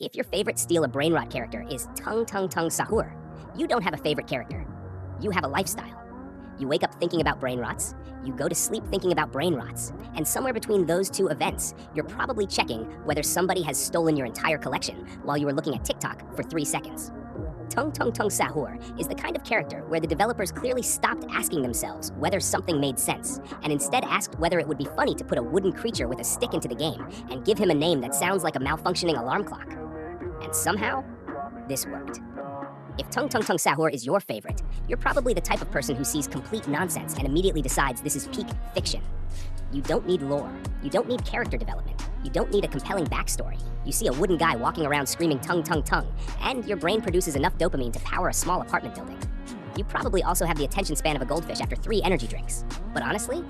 If your favorite steal a Brainrot character is tung sahor, you don't have a favorite character. You have a lifestyle. You wake up thinking about Brainrots, you go to sleep thinking about Brainrots, and somewhere between those two events, you're probably checking whether somebody has stolen your entire collection while you were looking at TikTok for 3 seconds. Tung sahor is the kind of character where the developers clearly stopped asking themselves whether something made sense, and instead asked whether it would be funny to put a wooden creature with a stick into the game and give him a name that sounds like a malfunctioning alarm clock. And somehow, this worked. If tung sahor is your favorite, you're probably the type of person who sees complete nonsense and immediately decides this is peak fiction. You don't need lore. You don't need character development. You don't need a compelling backstory. You see a wooden guy walking around screaming tung, and your brain produces enough dopamine to power a small apartment building. You probably also have the attention span of a goldfish after 3 energy drinks. But honestly,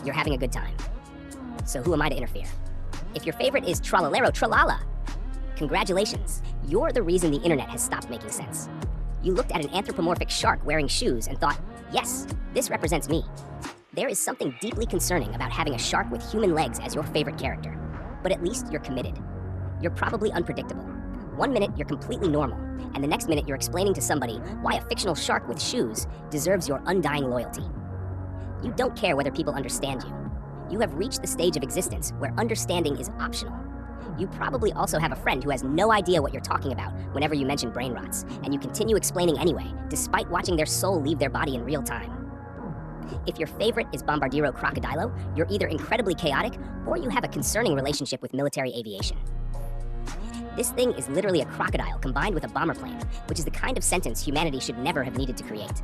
you're having a good time. So who am I to interfere? If your favorite is tralala, congratulations, you're the reason the internet has stopped making sense. You looked at an anthropomorphic shark wearing shoes and thought, yes, this represents me. There is something deeply concerning about having a shark with human legs as your favorite character. But at least you're committed. You're probably unpredictable. 1 minute you're completely normal, and the next minute you're explaining to somebody why a fictional shark with shoes deserves your undying loyalty. You don't care whether people understand you. You have reached the stage of existence where understanding is optional. You probably also have a friend who has no idea what you're talking about whenever you mention Brainrots, and you continue explaining anyway, despite watching their soul leave their body in real time. If your favorite is bombardiro crocodilo, you're either incredibly chaotic or you have a concerning relationship with military aviation. This thing is literally a crocodile combined with a bomber plane, which is the kind of sentence humanity should never have needed to create.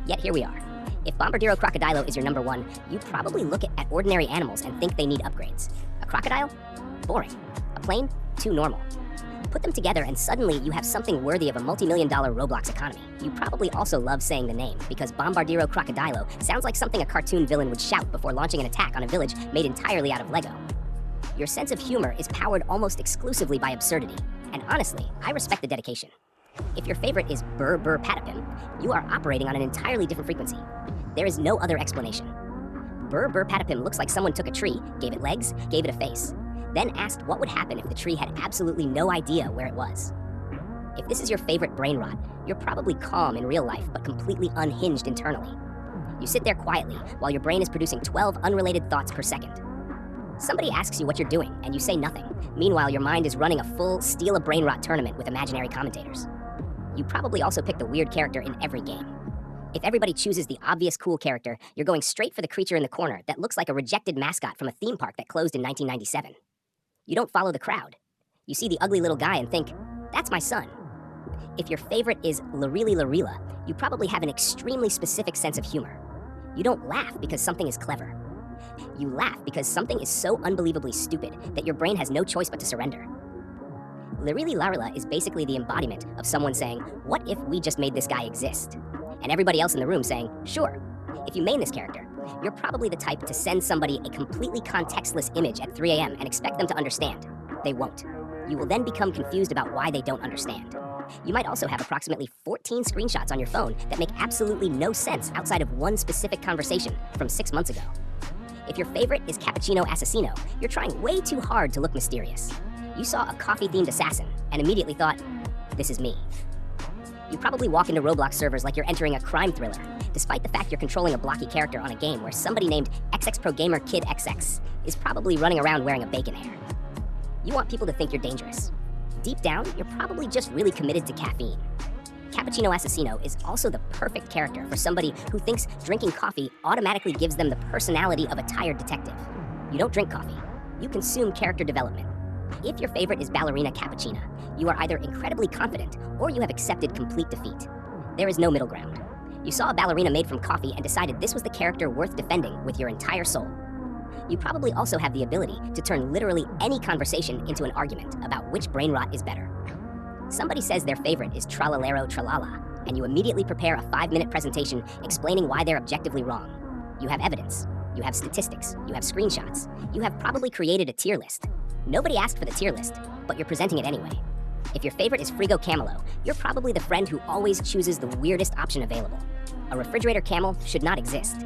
Yet here we are. If bombardiro crocodilo is your number one, you probably look at ordinary animals and think they need upgrades. A crocodile? Boring. A plane? Too normal. Put them together and suddenly you have something worthy of a multi-million-dollar Roblox economy. You probably also love saying the name, because bombardiro crocodilo sounds like something a cartoon villain would shout before launching an attack on a village made entirely out of Lego. Your sense of humor is powered almost exclusively by absurdity, and honestly, I respect the dedication. If your favorite is burr patipim, you are operating on an entirely different frequency. There is no other explanation. Burr patipim looks like someone took a tree, gave it legs, gave it a face, then asked what would happen if the tree had absolutely no idea where it was. If this is your favorite Brainrot, you're probably calm in real life but completely unhinged internally. You sit there quietly while your brain is producing 12 unrelated thoughts per second. Somebody asks you what you're doing and you say nothing. Meanwhile, your mind is running a full steal a Brainrot tournament with imaginary commentators. You probably also pick the weird character in every game. If everybody chooses the obvious cool character, you're going straight for the creature in the corner that looks like a rejected mascot from a theme park that closed in 1997. You don't follow the crowd. You see the ugly little guy and think, that's my son. If your favorite is lila, you probably have an extremely specific sense of humor. You don't laugh because something is clever. You laugh because something is so unbelievably stupid that your brain has no choice but to surrender. Lila is basically the embodiment of someone saying, what if we just made this guy exist? And everybody else in the room saying, sure. If you main this character, you're probably the type to send somebody a completely contextless image at 3 a.m. and expect them to understand. They won't. You will then become confused about why they don't understand. You might also have approximately 14 screenshots on your phone that make absolutely no sense outside of one specific conversation from 6 months ago. If your favorite is cappuccino assassino, you're trying way too hard to look mysterious. You saw a coffee-themed assassin and immediately thought, this is me. You probably walk into Roblox servers like you're entering a crime thriller, despite the fact you're controlling a blocky character on a game where somebody named XXProGamer Kid XX is probably running around wearing a bacon hair. You want people to think you're dangerous. Deep down, you're probably just really committed to caffeine. Cappuccino Assassino is also the perfect character for somebody who thinks drinking coffee automatically gives them the personality of a tired detective. You don't drink coffee. You consume character development. If your favorite is ballerina cappuccina, you are either incredibly confident or you have accepted complete defeat. There is no middle ground. You saw a ballerina made from coffee and decided this was the character worth defending with your entire soul. You probably also have the ability to turn literally any conversation into an argument about which Brainrot is better. Somebody says their favorite is tralala, and you immediately prepare a 5-minute presentation explaining why they're objectively wrong. You have evidence, you have statistics, you have screenshots, you have probably created a tier list. Nobody asked for the tier list, but you're presenting it anyway. If your favorite is frigo camelo, you're probably the friend who always chooses the weirdest option available. A refrigerator camel should not exist.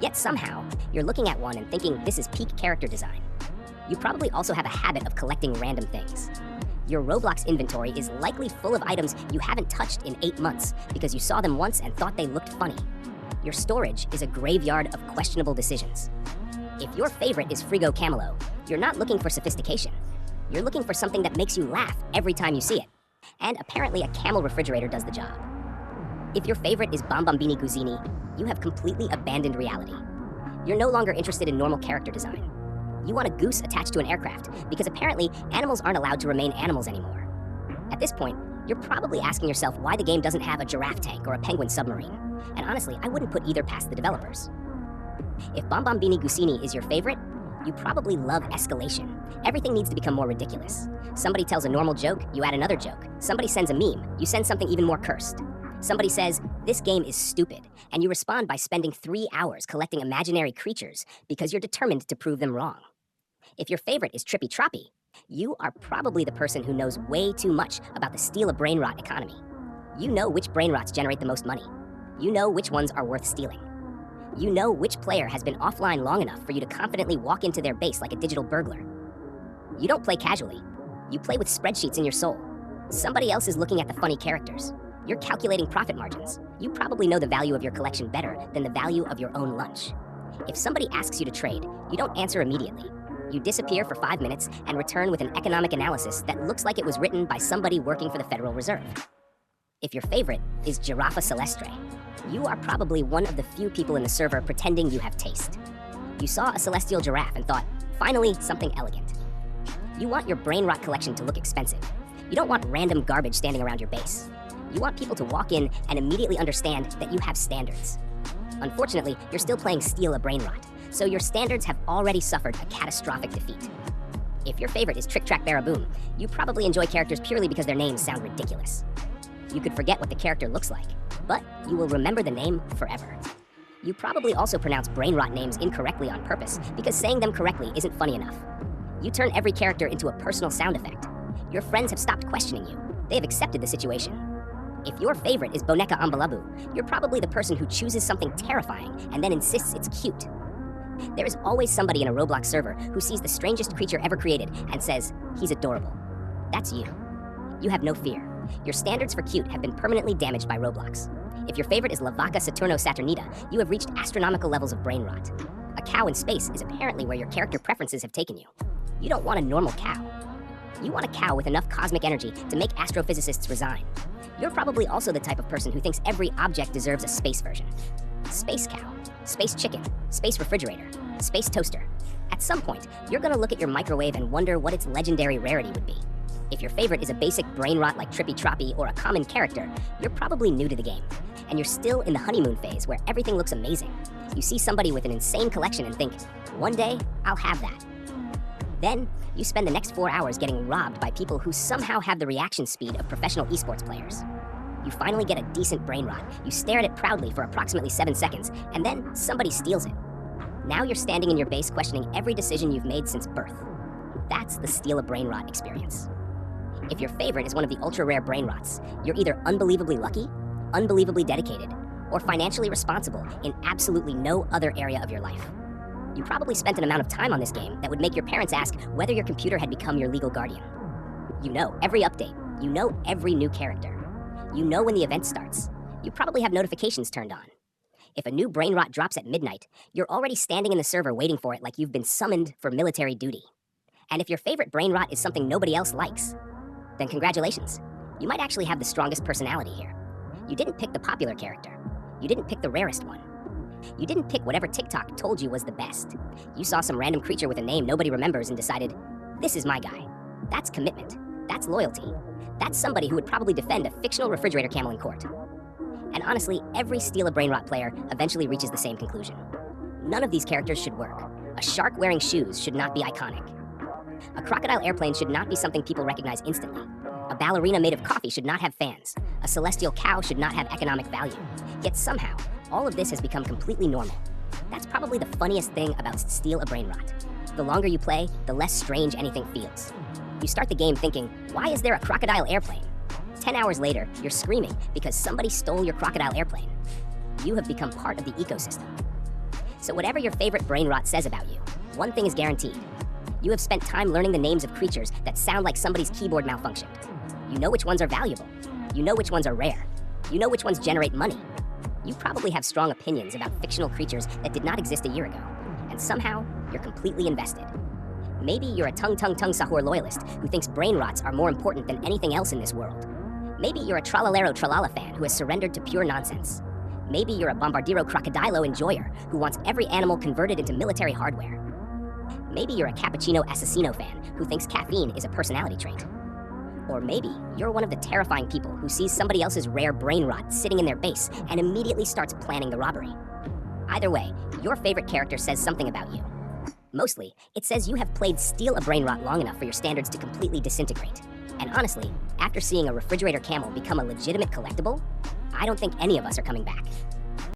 Yet somehow, you're looking at one and thinking this is peak character design. You probably also have a habit of collecting random things. Your Roblox inventory is likely full of items you haven't touched in 8 months because you saw them once and thought they looked funny. Your storage is a graveyard of questionable decisions. If your favorite is frigo cameo, you're not looking for sophistication. You're looking for something that makes you laugh every time you see it. And apparently a camel refrigerator does the job. If your favorite is bombini guini, you have completely abandoned reality. You're no longer interested in normal character design. You want a goose attached to an aircraft because apparently animals aren't allowed to remain animals anymore. At this point, you're probably asking yourself why the game doesn't have a giraffe tank or a penguin submarine. And honestly, I wouldn't put either past the developers. If bombini guini is your favorite, you probably love escalation. Everything needs to become more ridiculous. Somebody tells a normal joke, you add another joke. Somebody sends a meme, you send something even more cursed. Somebody says, "This game is stupid," and you respond by spending 3 hours collecting imaginary creatures because you're determined to prove them wrong. If your favorite is trippy, you are probably the person who knows way too much about the steal a brainrot economy. You know which brainrots generate the most money. You know which ones are worth stealing. You know which player has been offline long enough for you to confidently walk into their base like a digital burglar. You don't play casually. You play with spreadsheets in your soul. Somebody else is looking at the funny characters. You're calculating profit margins. You probably know the value of your collection better than the value of your own lunch. If somebody asks you to trade, you don't answer immediately. You disappear for 5 minutes and return with an economic analysis that looks like it was written by somebody working for the Federal Reserve. If your favorite is jarafa celestre, you are probably one of the few people in the server pretending you have taste. You saw a celestial giraffe and thought, finally, something elegant. You want your brainrot collection to look expensive. You don't want random garbage standing around your base. You want people to walk in and immediately understand that you have standards. Unfortunately, you're still playing Steal a Brainrot, so your standards have already suffered a catastrophic defeat. If your favorite is Trick Track Baraboom, you probably enjoy characters purely because their names sound ridiculous. You could forget what the character looks like, but you will remember the name forever. You probably also pronounce brainrot names incorrectly on purpose because saying them correctly isn't funny enough. You turn every character into a personal sound effect. Your friends have stopped questioning you. They have accepted the situation. If your favorite is bonka ambalabu, you're probably the person who chooses something terrifying and then insists it's cute. There is always somebody in a Roblox server who sees the strangest creature ever created and says, he's adorable. That's you. You have no fear. Your standards for cute have been permanently damaged by Roblox. If your favorite is lvaka saturnita, you have reached astronomical levels of brain rot. A cow in space is apparently where your character preferences have taken you. You don't want a normal cow. You want a cow with enough cosmic energy to make astrophysicists resign. You're probably also the type of person who thinks every object deserves a space version. Space cow, space chicken, space refrigerator, space toaster. At some point, you're gonna look at your microwave and wonder what its legendary rarity would be. If your favorite is a basic brain rot like trippy or a common character, you're probably new to the game. And you're still in the honeymoon phase where everything looks amazing. You see somebody with an insane collection and think, one day, I'll have that. Then, you spend the next 4 hours getting robbed by people who somehow have the reaction speed of professional esports players. You finally get a decent brain rot, you stare at it proudly for approximately 7 seconds, and then somebody steals it. Now you're standing in your base questioning every decision you've made since birth. That's the steal a brain rot experience. If your favorite is one of the ultra-rare brain rots, you're either unbelievably lucky, unbelievably dedicated, or financially responsible in absolutely no other area of your life. You probably spent an amount of time on this game that would make your parents ask whether your computer had become your legal guardian. You know every update. You know every new character. You know when the event starts. You probably have notifications turned on. If a new brain rot drops at midnight, you're already standing in the server waiting for it like you've been summoned for military duty. And if your favorite brain rot is something nobody else likes, then congratulations. You might actually have the strongest personality here. You didn't pick the popular character. You didn't pick the rarest one. You didn't pick whatever TikTok told you was the best. You saw some random creature with a name nobody remembers and decided, this is my guy. That's commitment. That's loyalty. That's somebody who would probably defend a fictional refrigerator camel in court. And honestly, every Steal a Brainrot player eventually reaches the same conclusion. None of these characters should work. A shark wearing shoes should not be iconic. A crocodile airplane should not be something people recognize instantly. A ballerina made of coffee should not have fans. A celestial cow should not have economic value. Yet somehow, all of this has become completely normal. That's probably the funniest thing about Steal a Brainrot. The longer you play, the less strange anything feels. You start the game thinking, why is there a crocodile airplane? 10 hours later, you're screaming because somebody stole your crocodile airplane. You have become part of the ecosystem. So whatever your favorite brain rot says about you, one thing is guaranteed. You have spent time learning the names of creatures that sound like somebody's keyboard malfunctioned. You know which ones are valuable. You know which ones are rare. You know which ones generate money. You probably have strong opinions about fictional creatures that did not exist a year ago, and somehow you're completely invested. Maybe you're a sahor loyalist who thinks brain rots are more important than anything else in this world. Maybe you're a trallero fan who has surrendered to pure nonsense. Maybe you're a bombardiro crocodilo enjoyer who wants every animal converted into military hardware. Maybe you're a cappuccino asino fan who thinks caffeine is a personality trait. Or maybe you're one of the terrifying people who sees somebody else's rare brain rot sitting in their base and immediately starts planning the robbery. Either way, your favorite character says something about you. Mostly, it says you have played Steal a Brain Rot long enough for your standards to completely disintegrate. And honestly, after seeing a refrigerator camel become a legitimate collectible, I don't think any of us are coming back.